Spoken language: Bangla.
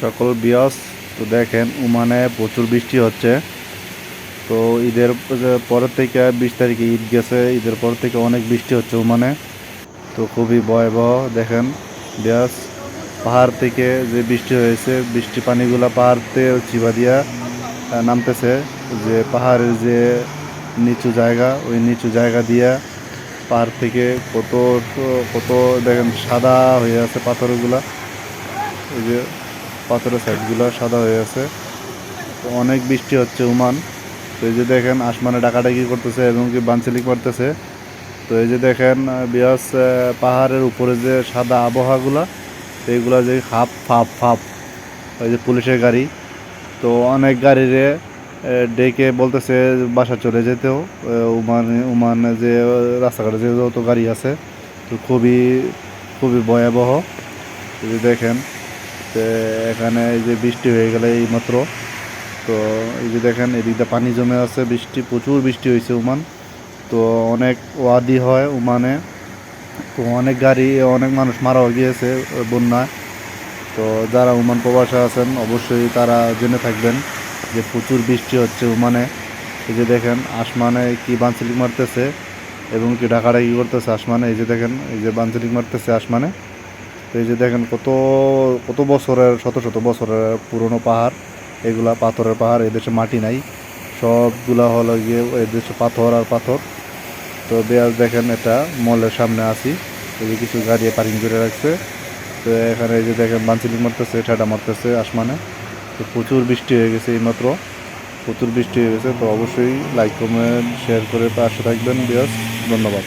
সকল বিয়স তো দেখেন ওমানে প্রচুর বৃষ্টি হচ্ছে। তো ঈদের পরের থেকে 20 তারিখে ঈদ গেছে, ঈদের পর থেকে অনেক বৃষ্টি হচ্ছে ওমানে। তো খুবই ভয়াবহ। দেখেন বিয়স পাহাড় থেকে যে বৃষ্টি হয়েছে, বৃষ্টি পানিগুলা পাহাড়তে চিবা দিয়া নামতেছে। যে পাহাড়ের যে নিচু জায়গা, ওই নিচু জায়গা দিয়া পাহাড় থেকে কত কত দেখেন সাদা হয়ে আছে পাথরগুলা। এই যে পাথরের সাইডগুলো সাদা হয়ে আছে। তো অনেক বৃষ্টি হচ্ছে ওমান। তো এই যে দেখেন আসমানে ডাকাডাকি করতেছে এবং কি বানচিলিক মারতেছে। তো এই যে দেখেন বিয়াস পাহাড়ের উপরে যে সাদা আবহাওয়াগুলা, এইগুলা যে হাফ ফাপ ফাপ, ওই যে পুলিশের গাড়ি। তো অনেক গাড়িরে ডেকে বলতেছে বাসা চলে যেতেও। ওমানে যে রাস্তাঘাটে যে যত গাড়ি আছে, তো খুবই খুবই ভয়াবহ। এই যে দেখেন তো এখানে এই যে বৃষ্টি হয়ে গেলে এই মাত্র, তো এই যে দেখেন এদিকটা পানি জমে আছে, বৃষ্টি প্রচুর বৃষ্টি হয়েছে ওমান। তো অনেক ওয়াদি হয় ওমানে। তো অনেক গাড়ি অনেক মানুষ মারাও গিয়েছে বন্যায়। তো যারা ওমান প্রবাসে আছেন অবশ্যই তারা জেনে থাকবেন যে প্রচুর বৃষ্টি হচ্ছে ওমানে। এই যে দেখেন আসমানে কি বানচিলিক মারতেছে এবং কি ডাকাডাকি করতেছে আসমানে। এই যে দেখেন এই যে বানচিলিক মারতেছে আসমানে। তো এই যে দেখেন কত কত বছরের, শত শত বছরের পুরনো পাহাড়। এগুলা পাথরের পাহাড়, এদেশে মাটি নাই, সবগুলা হলো গিয়ে এদেশে পাথর আর পাথর। তো বেয়াস দেখেন এটা মলের সামনে আছি, এই যে কিছু গাড়ি পার্কিং করে রাখছে। তো এখানে এই যে দেখেন বানচিলিক মারতেছে, ঠাডা মারতেছে আসমানে। তো প্রচুর বৃষ্টি হয়ে গেছে এইমাত্র, প্রচুর বৃষ্টি হয়ে গেছে। তো অবশ্যই লাইক কমেন্ট শেয়ার করে পাশে থাকবেন বিয়াস। ধন্যবাদ।